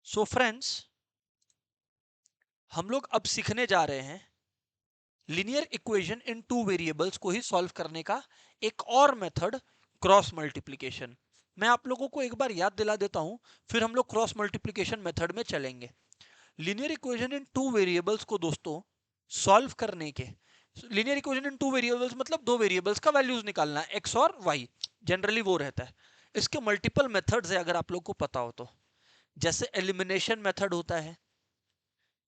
So friends, हम लोग अब सीखने जा रहे हैं linear equation in two variables को ही सॉल्व करने का एक और मेथड, क्रॉस मल्टीप्लिकेशन। मैं आप लोगों को एक बार याद दिला देता हूं, फिर हम लोग क्रॉस मल्टीप्लिकेशन मेथड में चलेंगे। Linear equation in two variables को दोस्तों सॉल्व करने के, linear equation in two variables मतलब दो वेरिएबल्स का वैल्यूज निकालना, एक्स और वाई, जनरली वो रहता है। इसके मल्टीपल मेथड्स है अगर आप लोग को पता हो तो। जैसे एलिमिनेशन मेथड होता है,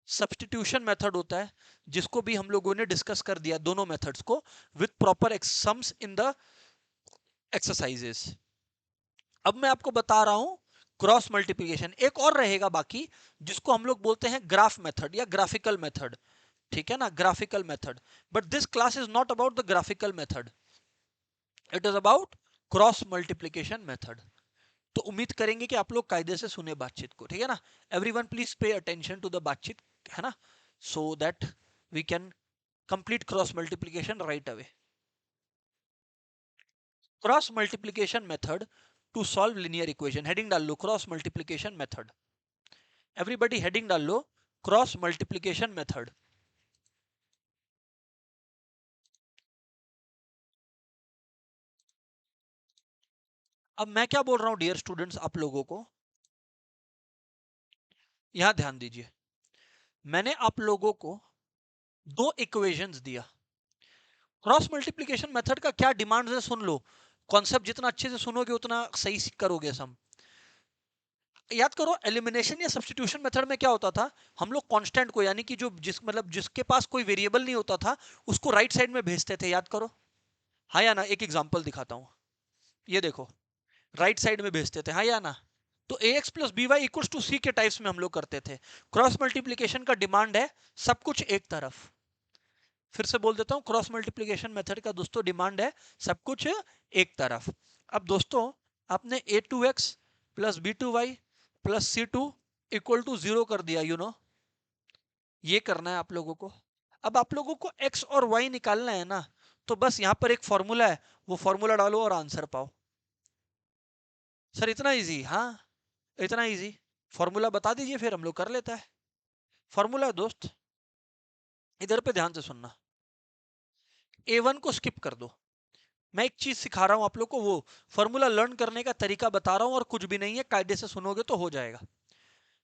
सब्स्टिट्यूशन मेथड होता है, जिसको भी हम लोगों ने डिस्कस कर दिया दोनों मेथड्स को with proper sums in the exercises. अब मैं आपको बता रहा हूं क्रॉस मल्टीप्लिकेशन। एक और रहेगा बाकी, जिसको हम लोग बोलते हैं ग्राफ मेथड या ग्राफिकल मेथड। ठीक है ना, graphical method. But this class is not about the graphical method, it is about cross multiplication method. तो उम्मीद करेंगे कि आप लोग कायदे से सुने बातचीत को, ठीक है ना। Everyone please pay attention to the बातचीत, है ना, so that we can complete cross multiplication right away. Cross multiplication method to solve linear equation, heading डाल लो cross multiplication method. Everybody heading डाल लो क्रॉस मल्टीप्लिकेशन मेथड। अब मैं क्या बोल रहा हूं डियर स्टूडेंट्स आप लोगों को, यहां ध्यान दीजिए। मैंने आप लोगों को दो इक्वेशंस दिया। क्रॉस मल्टीप्लिकेशन मेथड का क्या डिमांड है सुन लो। कॉन्सेप्ट जितना अच्छे से सुनोगे उतना सही करोगे सम। याद करो, एलिमिनेशन या सब्स्टिट्यूशन मेथड में क्या होता था, हम लोग कांस्टेंट को, यानी कि जो जिसके पास कोई वेरिएबल नहीं होता था, उसको राइट साइड में भेजते थे। याद करो, हाँ या ना। एक एग्जांपल दिखाता हूं, ये देखो, राइट साइड में भेजते थे, हाँ या ना। तो A X plus B Y equal to C के टाइप्स में हम लोग करते थे। क्रॉस मल्टीप्लीकेशन का डिमांड है सब कुछ एक तरफ। फिर से बोल देता हूं, क्रॉस मल्टीप्लीकेशन मेथड का दोस्तों डिमांड है सब कुछ एक तरफ। अब दोस्तों, आपने A two X plus B two Y plus C two equal to zero कर दिया, ये करना है आप लोगों को। अब आप लोगों को एक्स और वाई निकालना है ना, तो बस यहां पर एक फॉर्मूला है, वो फॉर्मूला डालो और आंसर पाओ। सर इतना इजी? हाँ, इतना इजी। फॉर्मूला बता दीजिए फिर हम लोग कर लेता है। फॉर्मूला दोस्त, इधर पे ध्यान से सुनना। A1 को स्किप कर दो। मैं एक चीज सिखा रहा हूं आप लोग को, वो फॉर्मूला लर्न करने का तरीका बता रहा हूं, और कुछ भी नहीं है, कायदे से सुनोगे तो हो जाएगा।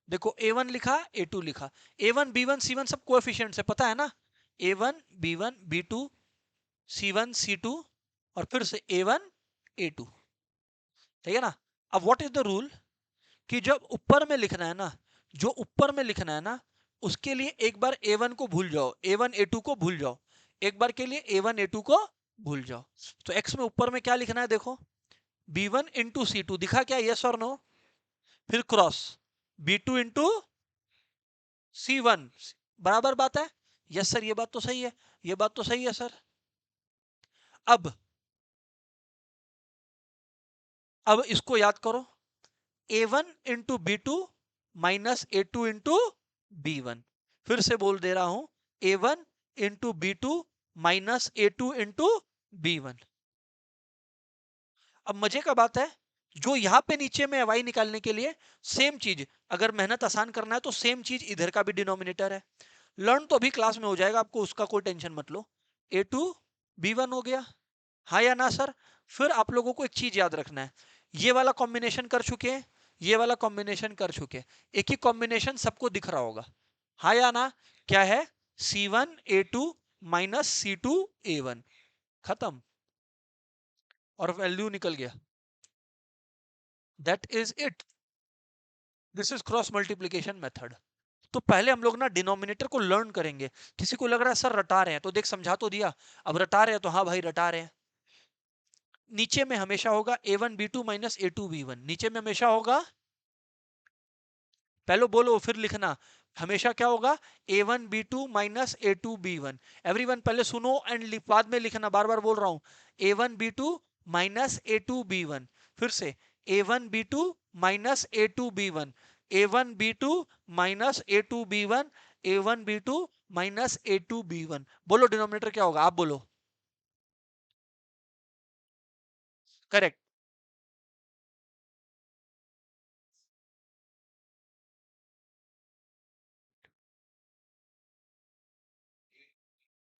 देखो, A1 लिखा, A2 लिखा, A1 B1 C1 सब कोएफिशिएंट्स है, पता है ना। A1 B1 B2 C1 C2 और फिर से A1 A2, ठीक है ना। अब व्हाट इज द रूल, कि जब ऊपर में लिखना है ना, जो ऊपर में लिखना है ना, उसके लिए एक बार A1 को भूल जाओ, A1 A2 को भूल जाओ, एक बार के लिए A1 A2 को भूल जाओ। तो x में ऊपर में क्या लिखना है, देखो, B1 इंटू C2, दिखा क्या, यस और नो। फिर क्रॉस B2 इंटू C1, बराबर बात है। यस सर, ये बात तो सही है, ये बात तो सही है सर। अब इसको याद करो, A1 into B2 minus A2 into B1। फिर से बोल दे रहा हूं, A1 into B2 minus A2 into B1। अब मजे का बात है, जो यहां पे नीचे में y निकालने के लिए सेम चीज, अगर मेहनत आसान करना है तो सेम चीज इधर का भी डिनोमिनेटर है। लर्न तो अभी क्लास में हो जाएगा आपको, उसका कोई टेंशन मत लो। A2 B1 हो गया, हाँ या ना सर। फिर आप लोगों को एक चीज याद रखना है, ये वाला कॉम्बिनेशन कर चुके हैं, ये वाला कॉम्बिनेशन कर चुके हैं, एक ही कॉम्बिनेशन सबको दिख रहा होगा, हाँ या ना। क्या है, C1 A2 minus C2 A1, खत्म, और वैल्यू निकल गया। That is it, this is cross multiplication method. तो पहले हम लोग ना डिनोमिनेटर को लर्न करेंगे। किसी को लग रहा है सर रटा रहे हैं, तो देख समझा तो दिया, अब रटा रहे हैं तो हाँ भाई रटा रहे हैं। नीचे में हमेशा होगा A1 B2 minus A2 B1, नीचे में हमेशा होगा, पहले बोलो फिर लिखना, हमेशा क्या होगा, A1 B2 minus A2 B1। Everyone पहले सुनो एंड बाद में लिखना, बार बार बोल रहा हूं, A1 B2 minus A2 B1। फिर से A1 B2 minus A2 B1, A1 B2 minus A2 B1, A1 B2 minus A2 B1। बोलो डिनोमिनेटर क्या होगा, आप बोलो। Correct,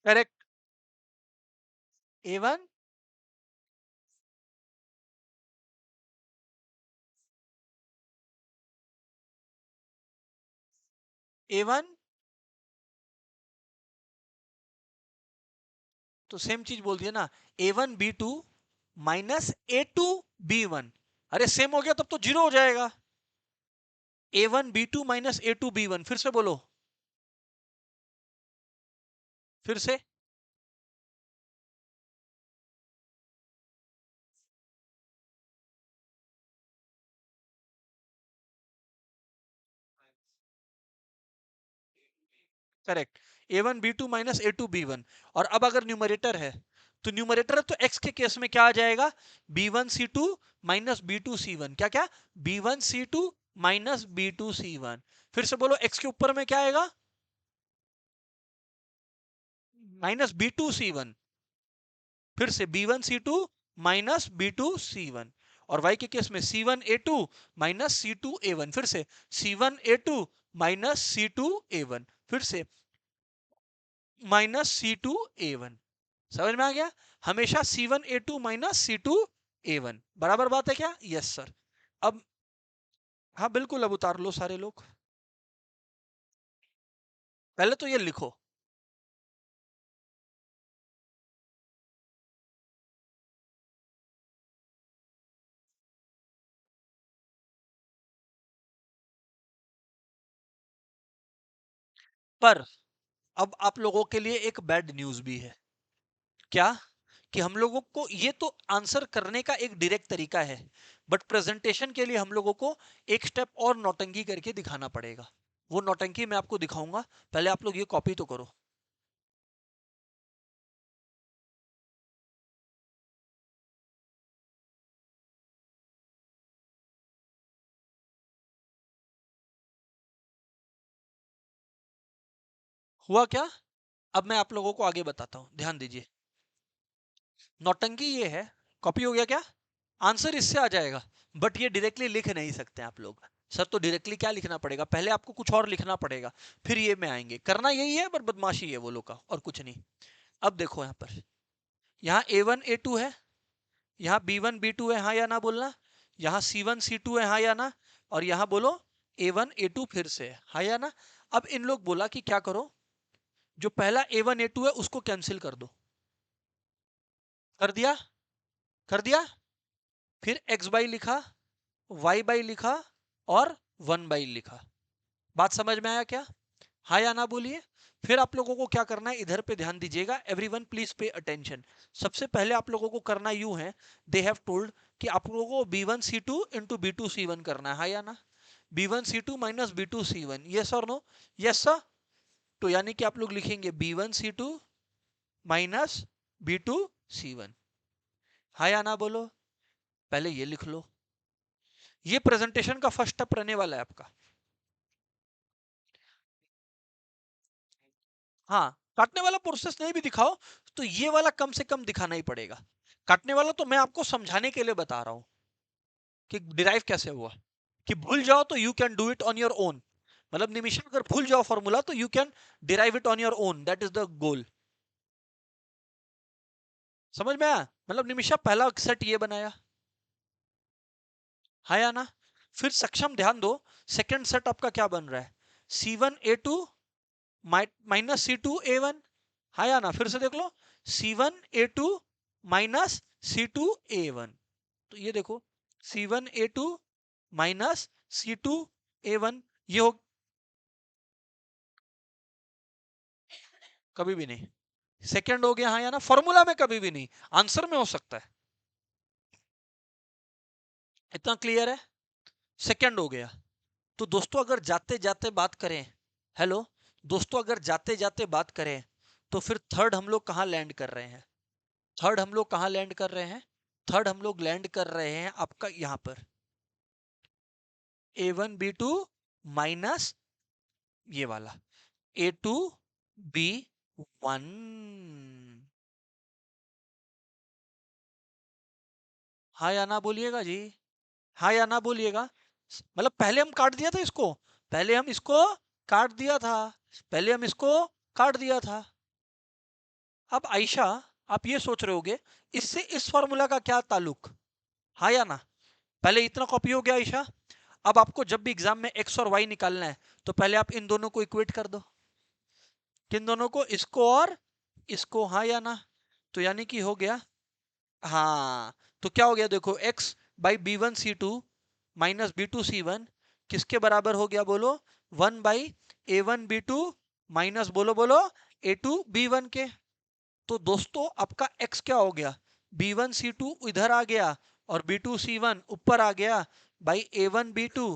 correct. A1 A1 तो सेम चीज बोल दिया ना, A1 B2 minus A2 B1। अरे सेम हो गया तब तो जीरो हो जाएगा। A1 B2 minus A2 B1, फिर से बोलो, फिर से। Correct. A1 B2 minus A2 B1। और अब अगर न्यूमरेटर है तो न्यूमरेटर है तो x के केस में क्या आ जाएगा, B1 C2 minus B2 C1। क्या क्या, B1 C2 minus B2 C1। फिर से बोलो, x के ऊपर में क्या आएगा, माइनस B2 C1। फिर से B1 C2 minus B2 C1। और y के केस में C1 A2 minus C2 A1। फिर से C1 A2 minus C2 A1। फिर से माइनस C2 A1। समझ में आ गया, हमेशा C1 A2 minus C2 A1 बराबर बात है क्या, यस सर। अब हाँ बिल्कुल, अब उतार लो सारे लोग। पहले तो ये लिखो, पर अब आप लोगों के लिए एक बैड न्यूज भी है। क्या, कि हम लोगों को ये तो आंसर करने का एक डायरेक्ट तरीका है, बट प्रेजेंटेशन के लिए हम लोगों को एक स्टेप और नौटंकी करके दिखाना पड़ेगा। वो नौटंकी मैं आपको दिखाऊंगा, पहले आप लोग ये कॉपी तो करो। हुआ क्या, अब मैं आप लोगों को आगे बताता हूं, ध्यान दीजिए। नौटंकी ये है, कॉपी हो गया क्या, आंसर इससे आ जाएगा, बट ये डायरेक्टली लिख नहीं सकते आप लोग। सर तो डायरेक्टली क्या लिखना पड़ेगा, पहले आपको कुछ और लिखना पड़ेगा, फिर ये में आएंगे, करना यही है, पर बदमाशी है वो लोग का, और कुछ नहीं। अब देखो यहाँ पर, यहाँ A1 A2 है, यहाँ B1 B2 है, हाँ या ना बोलना। यहाँ C1 C2 है, हाँ या ना। और यहाँ बोलो A1 A2 फिर से है, हाँ या ना। अब इन लोग बोला कि क्या करो, जो पहला A1 A2 है उसको कैंसिल कर दो। कर दिया, कर दिया। फिर x बाई लिखा, y बाई लिखा, और 1 बाई लिखा। बात समझ में आया क्या, हाँ या ना बोलिए। फिर आप लोगों को क्या करना है, इधर पे ध्यान दीजिएगा, एवरीवन प्लीज पे अटेंशन। सबसे पहले आप लोगों को करना यूं है, दे हैव टोल्ड कि आप लोगों को B1 C2 into B2 C1 करना है, हाँ या ना। B1 C2 minus B2 C1, yes और नो, यस सर। तो यानी कि आप लोग लिखेंगे B1 C2 minus B2 C1, हाँ या ना बोलो। पहले ये लिख लो, ये प्रेजेंटेशन का फर्स्ट स्टेप रहने वाला है आपका। हाँ, काटने वाला प्रोसेस नहीं भी दिखाओ तो ये वाला कम से कम दिखाना ही पड़ेगा। काटने वाला तो मैं आपको समझाने के लिए बता रहा हूं कि डिराइव कैसे हुआ। कि भूल जाओ तो you can do it on your own, मतलब निमिषा अगर भूल जाओ फॉर्मूला तो you can derive it on your own, that is the goal. समझ में आया, मतलब निमिषा पहला सेट ये बनाया, हाँ या ना। फिर सक्षम ध्यान दो, सेकंड सेट आपका क्या बन रहा है, C1 A2 minus C2 A1, हाँ या ना। फिर से देख लो, C1 A2 minus C2 A1। तो ये देखो, C1 A2 minus C2 A1, ये हो, कभी भी नहीं। सेकंड हो गया, हाँ या ना, फॉर्मूला में कभी भी नहीं, आंसर में हो सकता है। इतना क्लियर है, सेकंड हो गया। तो दोस्तों अगर जाते जाते बात करें, हेलो दोस्तों, अगर जाते जाते बात करें तो फिर थर्ड हम लोग कहाँ लैंड कर रहे हैं, थर्ड हम लोग कहाँ लैंड कर रहे हैं, थर्ड हम लोग लैंड कर रहे हैं आपका यहाँ पर, A1 B2 माइनस ये वाला A2 B1। हाँ या ना बोलिएगा जी, हाँ या ना बोलिएगा। मतलब पहले हम काट दिया था इसको, पहले हम इसको काट दिया था, पहले हम इसको काट दिया था। अब आयशा, आप ये सोच रहे होगे इससे इस फॉर्मूला का क्या ताल्लुक, हाँ या ना? पहले इतना कॉपी हो गया आयशा। अब आपको जब भी एग्जाम में एक्स और वाई निकालना है तो पहले आप इन दोनों को इक्वेट कर दो। किन दोनों को? इसको और इसको, हाँ या ना? तो यानी कि हो गया, हाँ, तो क्या हो गया देखो, x by B one C two minus B two C one किसके बराबर हो गया बोलो? 1 by A one B two minus, बोलो बोलो, ए टू बी वन के। तो दोस्तों आपका x क्या हो गया? बी वन सी टू इधर आ गया और बी टू सी वन ऊपर आ गया, by A one B two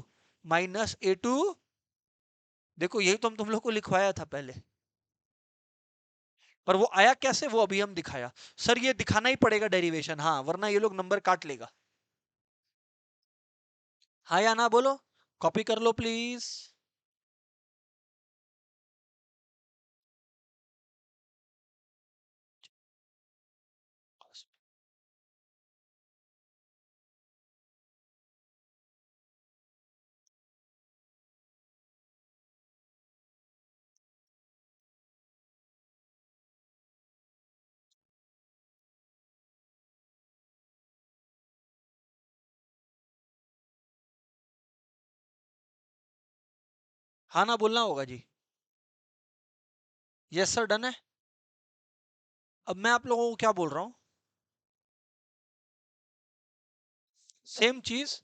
minus A two. देखो यही तो हम तुम लोग को लिखवाया था पहले, पर वो आया कैसे वो अभी हम दिखाया। सर ये दिखाना ही पड़ेगा डेरिवेशन, हाँ, वरना ये लोग नंबर काट लेगा। हाँ या ना बोलो, कॉपी कर लो प्लीज। हाँ ना बोलना होगा जी। यस सर, डन है। अब मैं आप लोगों को क्या बोल रहा हूँ, सेम चीज,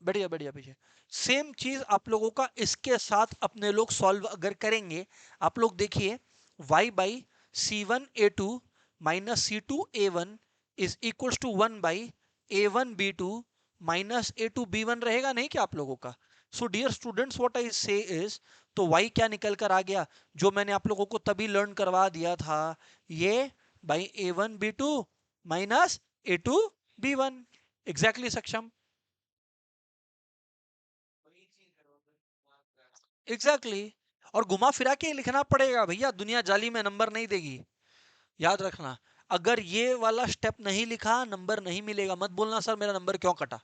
बढ़िया बढ़िया पीछे, सेम चीज आप लोगों का इसके साथ अपने लोग सॉल्व अगर करेंगे, आप लोग देखिए, y by C one A two minus C two A one is equal to 1 by A one B two minus A two B one रहेगा नहीं क्या आप लोगों का? So dear students, what I say is, तो y क्या निकल कर आ गया, जो मैंने आप लोगों को तभी लर्न करवा दिया था, ये by A one B two minus A two B one. Exactly Saksham, exactly exactly। और घुमा फिरा के लिखना पड़ेगा भैया, दुनिया जाली में नंबर नहीं देगी, याद रखना। अगर ये वाला स्टेप नहीं लिखा नंबर नहीं मिलेगा, मत बोलना सर मेरा नंबर क्यों कटा।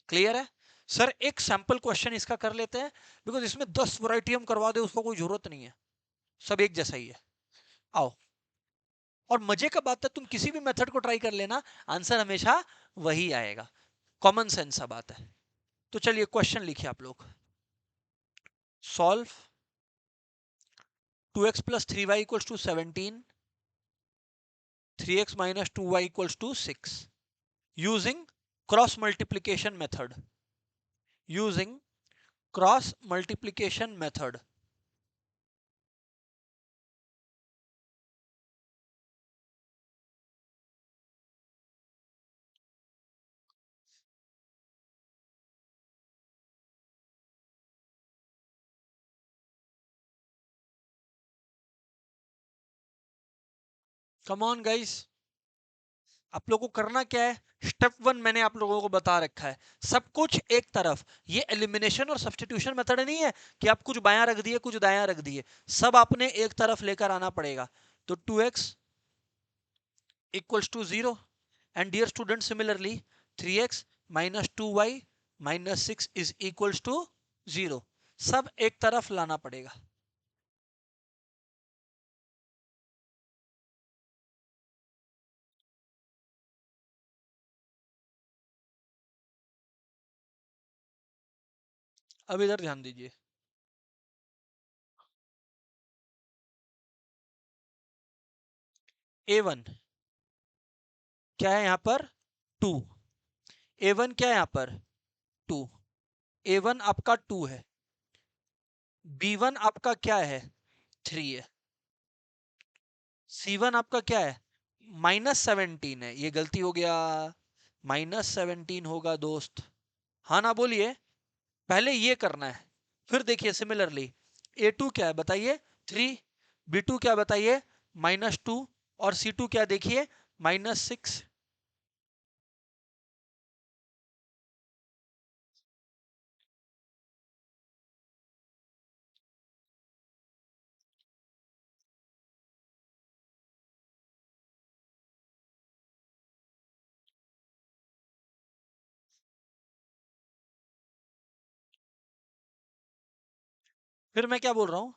क्लियर है? सर एक सैंपल क्वेश्चन इसका कर लेते हैं, बिकॉज इसमें 10 वैरायटी हम करवा दे उसको कोई जरूरत नहीं है, सब एक जैसा ही है। आओ, और मजे का बात है तुम किसी भी मेथड को ट्राई कर लेना, आंसर हमेशा वही आएगा, कॉमन सेंस सा बात है। तो चलिए क्वेश्चन लिखिए आप लोग, solve 2x plus 3y equals to 17, 3x minus 2y equals to 6 using cross multiplication method, using cross multiplication method। Come on guys, आप लोगों को करना क्या है, स्टेप वन मैंने आप लोगों को बता रखा है, सब कुछ एक तरफ। ये एलिमिनेशन और सब्स्टिट्यूशन मेथड नहीं है कि आप कुछ बायां रख दिए कुछ दायां रख दिए, सब आपने एक तरफ लेकर आना पड़ेगा। तो 2x equals to 0, and dear student similarly 3x minus 2y minus 6 is equals to 0, सब एक तरफ लाना पड़ेगा। अब इधर ध्यान दीजिए, a1 क्या है यहाँ पर, 2, a1 क्या है यहाँ पर, 2, a1 आपका 2 है, b1 आपका क्या है, 3 है, c1 आपका क्या है, -17 है, ये गलती हो गया, -17 होगा दोस्त, हाँ ना बोलिए, पहले ये करना है, फिर देखिए सिमिलरली a2 क्या है बताइए, 3, b2 क्या बताइए, -2, और c2 क्या देखिए, -6। फिर मैं क्या बोल रहा हूं,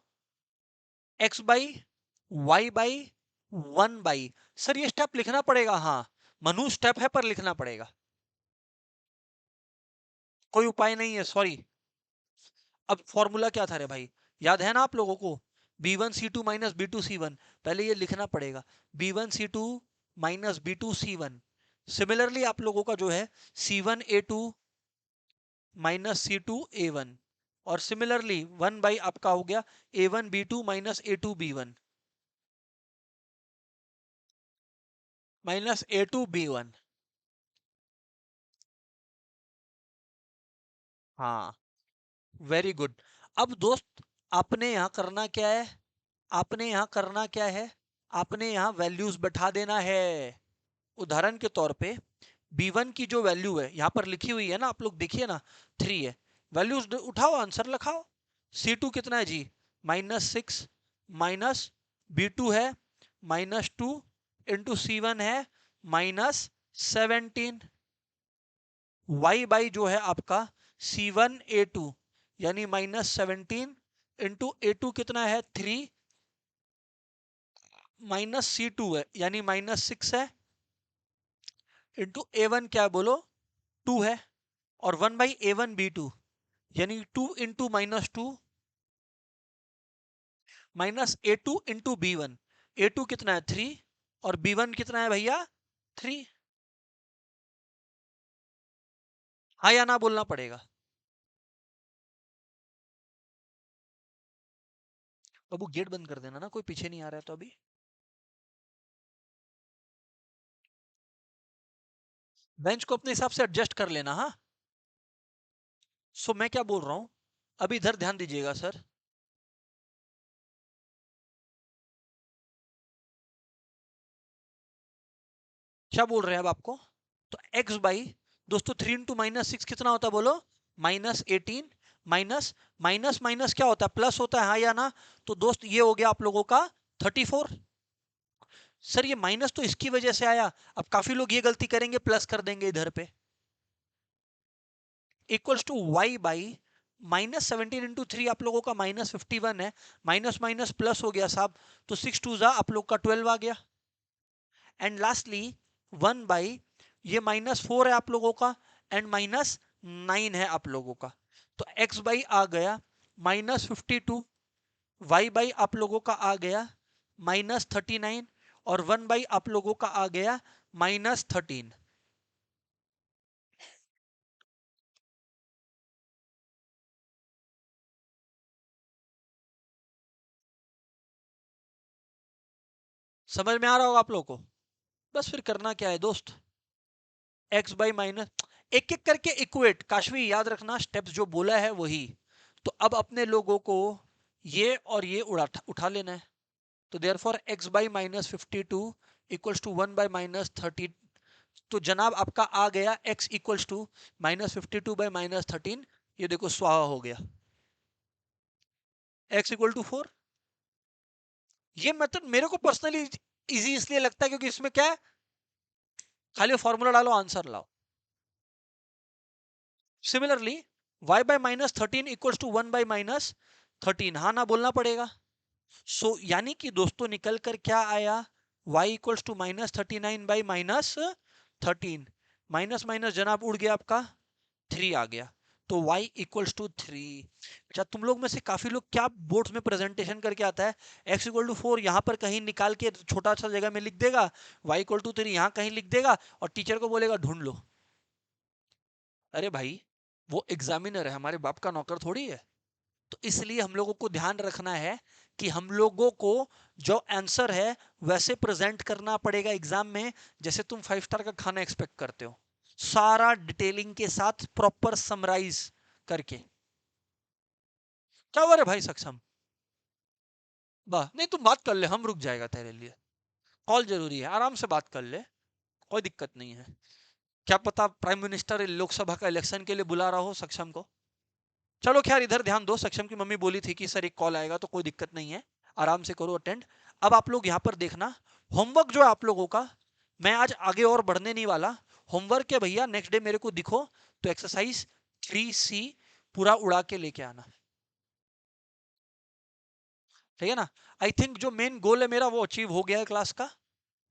x by Y by 1 by, sir ये स्टेप लिखना पड़ेगा, हाँ मनु स्टेप है पर लिखना पड़ेगा, कोई उपाय नहीं है, सॉरी। अब फॉर्मूला क्या था रे भाई, याद है ना आप लोगों को, B1C2 माइनस B2C1, पहले ये लिखना पड़ेगा, B1C2 माइनस B2C1। सिमिलरली आप लोगों का जो है C1A2 माइनस C2A1, और सिमिलरली 1 बाई आपका हो गया A1B2 minus A2B1 minus A2B1। हाँ, वेरी गुड। अब दोस्त, आपने यहाँ करना क्या है, आपने यहाँ करना क्या है, आपने यहाँ वैल्यूज बैठा देना है। उदाहरण के तौर पे B1 की जो वैल्यू है यहाँ पर लिखी हुई है ना, आप लोग देखिए ना, 3 है, वैल्यूज उठाओ, आंसर लिखाओ। C2 कितना है जी, -6, माइनस B2 है -2, इंटू C1 है -17, y बाई जो है आपका C1A2 यानी -17, इंटू A2 कितना है 3, -C2 है यानी -6 है, इंटू A1 क्या है बोलो, 2 है, और 1/A1B2 यानी 2 into -2 -A2 into B1, A2 कितना है 3 और B1 कितना है भैया 3। हाँ या ना बोलना पड़ेगा। बाबू गेट बंद कर देना ना, कोई पीछे नहीं आ रहा है तो अभी। बेंच को अपने हिसाब से एडजस्ट कर लेना, हाँ। सो मैं क्या बोल रहा हूं, अभी इधर ध्यान दीजिएगा सर। क्या बोल रहे हैं अब आपको, तो x बाई दोस्तों 3 इंटू -6 कितना होता है बोलो, -18, माइनस माइनस माइनस क्या होता है, प्लस होता है, हाँ या ना। तो दोस्त ये हो गया आप लोगों का 34। सर ये माइनस तो इसकी वजह से आया, अब काफी लोग ये गलती करेंगे प्लस कर देंगे इधर पे, equals to Y by -17 into 3 आप लोगों का -51 है, माइनस माइनस प्लस हो गया साहब, तो 6 टू जा आप लोग का 12 आ गया। एंड लास्टली 1 बाई ये -4 है आप लोगों का, एंड -9 है आप लोगों का, तो x बाई आ गया -52, y बाई आप लोगों का आ गया -39, और 1 बाई आप लोगों का आ गया -13। समझ में आ रहा होगा आप लोगों को। बस फिर करना क्या है दोस्त, एक्स बाई माइनस, एक एक करके इक्वेट, काशवी याद रखना स्टेप्स जो बोला है वही। तो अब अपने लोगों को ये और ये उठा लेना है, तो therefore X by -52 equals to 1/-13। तो जनाब आपका आ गया x इक्वल्स टू -52/-13, ये देखो स्वाहा हो गया, x इक्वल टू 4। ये मेथड मेरे को पर्सनली इजी इसलिए लगता है क्योंकि इसमें क्या है, खाली फॉर्मूला डालो आंसर लाओ। सिमिलरली y/-13 इक्वल्स टू 1/-13, हाँ ना बोलना पड़ेगा। यानी कि दोस्तों निकल कर क्या आया, y equals to -39/-13, minus minus जनाब उड़ गया आपका 3 आ गया, तो y इक्वल्स टू 3। अच्छा तुम लोग में से काफी लोग क्या बोर्ड्स में प्रेजेंटेशन करके आता है, x इक्वल टू 4 यहाँ पर कहीं निकाल के छोटा सा जगह में लिख देगा, y इक्वल टू 3 यहाँ कहीं लिख देगा, और टीचर को बोलेगा ढूंढ लो। अरे भाई वो एग्जामिनर है, हमारे बाप का नौकर थोड़ी है। तो इसलिए हम लोगों को ध्यान रखना है कि हम लोगों को जो आंसर है वैसे प्रेजेंट करना पड़ेगा एग्जाम में, जैसे तुम 5 स्टार का खाना एक्सपेक्ट करते हो, सारा डिटेलिंग के साथ प्रॉपर समराइज करके। क्या हुआ रे भाई सक्षम, वाह नहीं तुम बात कर ले, हम रुक जाएगा तेरे लिए, कॉल जरूरी है, आराम से बात कर ले, कोई दिक्कत नहीं है। क्या पता प्राइम मिनिस्टर लोकसभा का इलेक्शन के लिए बुला रहा हो सक्षम को। चलो खैर इधर ध्यान दो, सक्षम की मम्मी बोली थी कि सर एक कॉल आएगा, तो कोई दिक्कत नहीं है, आराम से करो अटेंड। अब आप लोग यहाँ पर देखना, होमवर्क जो है आप लोगों का, मैं आज आगे और बढ़ने नहीं वाला। होमवर्क है भैया, नेक्स्ट डे मेरे को दिखो तो एक्सरसाइज 3C पूरा उड़ा के लेके आना। ठीक है ना। आई थिंक जो मेन गोल है मेरा वो अचीव हो गया है क्लास का,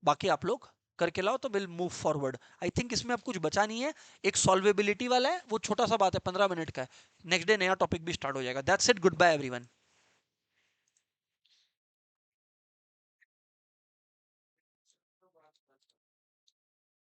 बाकी आप लोग करके लाओ तो will move forward. I think इसमें अब कुछ बचा नहीं है। एक सॉल्वेबिलिटी वाला है, वो छोटा सा बात है, 15 मिनट का है। नेक्स्ट डे नया टॉपिक भी स्टार्ट हो जाएगा। That's it, good bye everyone.